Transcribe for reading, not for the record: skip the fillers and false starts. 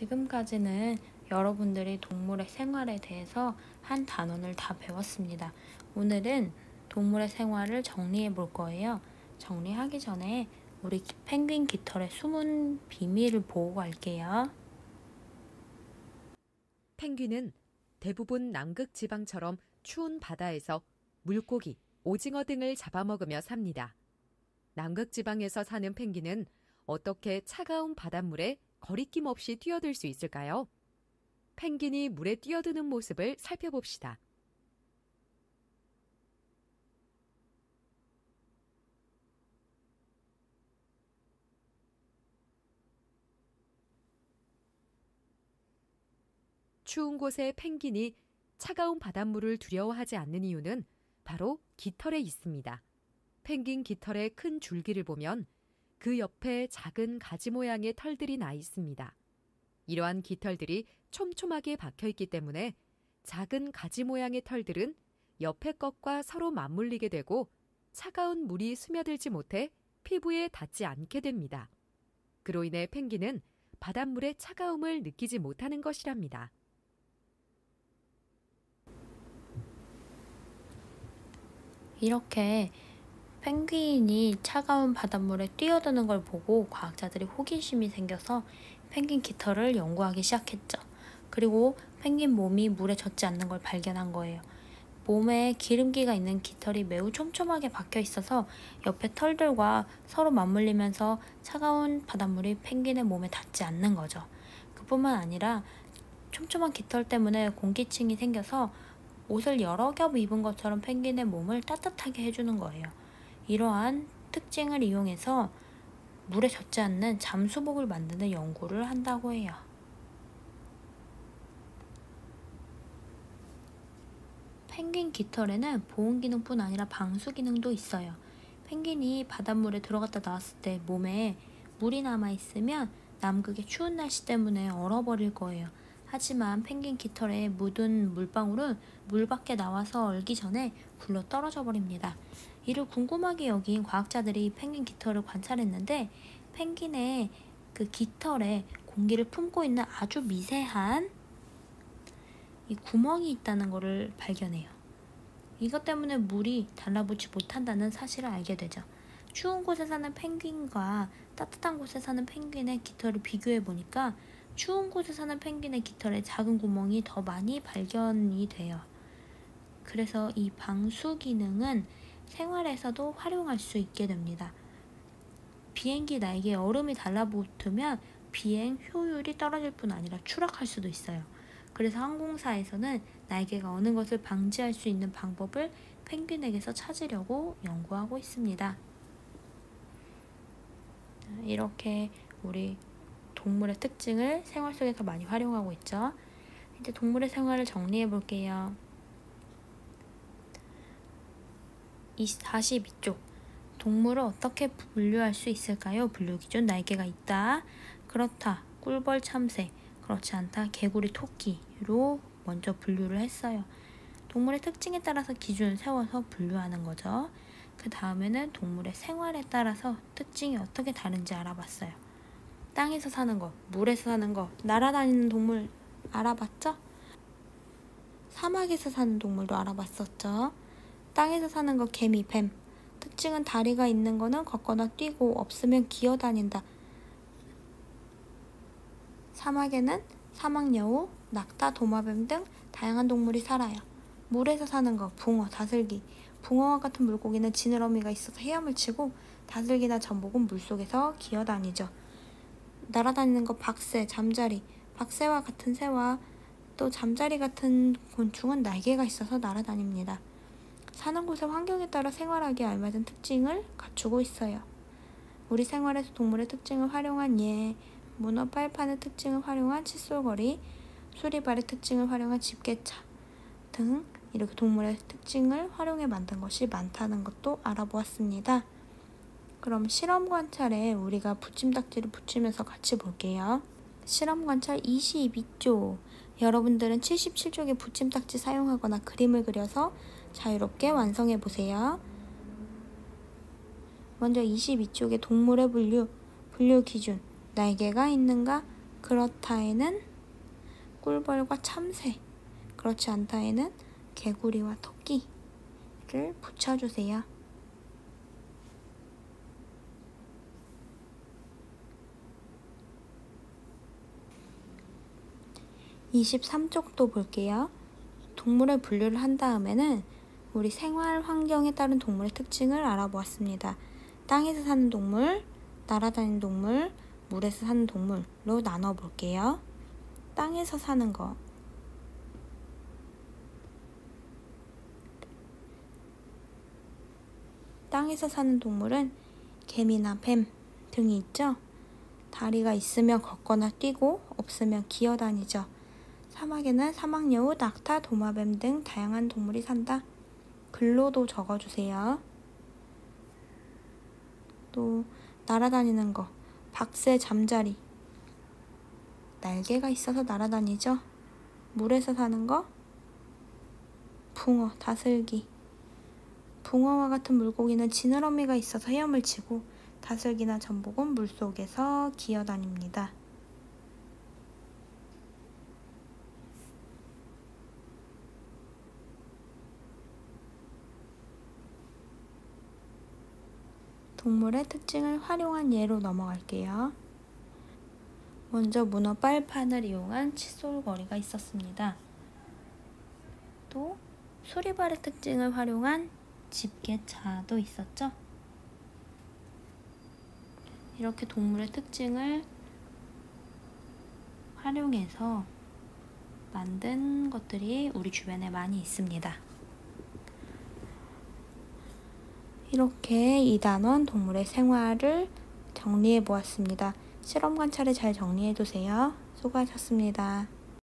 지금까지는 여러분들이 동물의 생활에 대해서 한 단원을 다 배웠습니다. 오늘은 동물의 생활을 정리해 볼 거예요. 정리하기 전에 우리 펭귄 깃털의 숨은 비밀을 보고 갈게요. 펭귄은 대부분 남극 지방처럼 추운 바다에서 물고기, 오징어 등을 잡아먹으며 삽니다. 남극 지방에서 사는 펭귄은 어떻게 차가운 바닷물에 거리낌 없이 뛰어들 수 있을까요? 펭귄이 물에 뛰어드는 모습을 살펴봅시다. 추운 곳에 펭귄이 차가운 바닷물을 두려워하지 않는 이유는 바로 깃털에 있습니다. 펭귄 깃털의 큰 줄기를 보면 그 옆에 작은 가지 모양의 털들이 나 있습니다. 이러한 깃털들이 촘촘하게 박혀 있기 때문에 작은 가지 모양의 털들은 옆에 것과 서로 맞물리게 되고 차가운 물이 스며들지 못해 피부에 닿지 않게 됩니다. 그로 인해 펭귄은 바닷물의 차가움을 느끼지 못하는 것이랍니다. 이렇게 펭귄이 차가운 바닷물에 뛰어드는 걸 보고 과학자들이 호기심이 생겨서 펭귄 깃털을 연구하기 시작했죠. 그리고 펭귄 몸이 물에 젖지 않는 걸 발견한 거예요. 몸에 기름기가 있는 깃털이 매우 촘촘하게 박혀 있어서 옆에 털들과 서로 맞물리면서 차가운 바닷물이 펭귄의 몸에 닿지 않는 거죠. 그뿐만 아니라 촘촘한 깃털 때문에 공기층이 생겨서 옷을 여러 겹 입은 것처럼 펭귄의 몸을 따뜻하게 해주는 거예요. 이러한 특징을 이용해서 물에 젖지 않는 잠수복을 만드는 연구를 한다고 해요. 펭귄 깃털에는 보온 기능뿐 아니라 방수 기능도 있어요. 펭귄이 바닷물에 들어갔다 나왔을 때 몸에 물이 남아있으면 남극의 추운 날씨 때문에 얼어버릴 거예요. 하지만 펭귄 깃털에 묻은 물방울은 물 밖에 나와서 얼기 전에 굴러 떨어져 버립니다. 이를 궁금하게 여긴 과학자들이 펭귄 깃털을 관찰했는데 펭귄의 그 깃털에 공기를 품고 있는 아주 미세한 이 구멍이 있다는 것을 발견해요. 이것 때문에 물이 달라붙지 못한다는 사실을 알게 되죠. 추운 곳에 사는 펭귄과 따뜻한 곳에 사는 펭귄의 깃털을 비교해 보니까 추운 곳에 사는 펭귄의 깃털에 작은 구멍이 더 많이 발견이 돼요. 그래서 이 방수 기능은 생활에서도 활용할 수 있게 됩니다. 비행기 날개에 얼음이 달라붙으면 비행 효율이 떨어질 뿐 아니라 추락할 수도 있어요. 그래서 항공사에서는 날개가 어는 것을 방지할 수 있는 방법을 펭귄에게서 찾으려고 연구하고 있습니다. 이렇게 우리 동물의 특징을 생활 속에서 많이 활용하고 있죠. 이제 동물의 생활을 정리해 볼게요. 42쪽. 동물을 어떻게 분류할 수 있을까요? 분류 기준 날개가 있다. 그렇다. 꿀벌 참새. 그렇지 않다. 개구리 토끼로 먼저 분류를 했어요. 동물의 특징에 따라서 기준을 세워서 분류하는 거죠. 그 다음에는 동물의 생활에 따라서 특징이 어떻게 다른지 알아봤어요. 땅에서 사는 거, 물에서 사는 거, 날아다니는 동물 알아봤죠? 사막에서 사는 동물도 알아봤었죠. 땅에서 사는 거 개미, 뱀. 특징은 다리가 있는 거는 걷거나 뛰고 없으면 기어다닌다. 사막에는 사막여우, 낙타, 도마뱀 등 다양한 동물이 살아요. 물에서 사는 거 붕어, 다슬기. 붕어와 같은 물고기는 지느러미가 있어서 헤엄을 치고 다슬기나 전복은 물속에서 기어다니죠. 날아다니는 거 박새, 잠자리. 박새와 같은 새와 또 잠자리 같은 곤충은 날개가 있어서 날아다닙니다. 사는 곳의 환경에 따라 생활하기에 알맞은 특징을 갖추고 있어요. 우리 생활에서 동물의 특징을 활용한 예, 문어 빨판의 특징을 활용한 칫솔거리, 수리발의 특징을 활용한 집게차 등 이렇게 동물의 특징을 활용해 만든 것이 많다는 것도 알아보았습니다. 그럼 실험 관찰에 우리가 붙임딱지를 붙이면서 같이 볼게요. 실험 관찰 22쪽. 여러분들은 77쪽의 붙임딱지 사용하거나 그림을 그려서 자유롭게 완성해 보세요. 먼저 22쪽의 동물의 분류 기준. 날개가 있는가, 그렇다에는 꿀벌과 참새, 그렇지 않다에는 개구리와 토끼를 붙여주세요. 23쪽도 볼게요. 동물의 분류를 한 다음에는 우리 생활 환경에 따른 동물의 특징을 알아보았습니다. 땅에서 사는 동물, 날아다니는 동물, 물에서 사는 동물로 나눠 볼게요. 땅에서 사는 거. 땅에서 사는 동물은 개미나 뱀 등이 있죠. 다리가 있으면 걷거나 뛰고 없으면 기어다니죠. 사막에는 사막여우, 낙타, 도마뱀 등 다양한 동물이 산다. 글로도 적어주세요. 또 날아다니는 거. 박새, 잠자리. 날개가 있어서 날아다니죠. 물에서 사는 거. 붕어, 다슬기. 붕어와 같은 물고기는 지느러미가 있어서 헤엄을 치고 다슬기나 전복은 물속에서 기어다닙니다. 동물의 특징을 활용한 예로 넘어갈게요. 먼저 문어 빨판을 이용한 칫솔거리가 있었습니다. 또 수리발의 특징을 활용한 집게차도 있었죠. 이렇게 동물의 특징을 활용해서 만든 것들이 우리 주변에 많이 있습니다. 이렇게 2단원 동물의 생활을 정리해 보았습니다. 실험 관찰을 잘 정리해 두세요. 수고하셨습니다.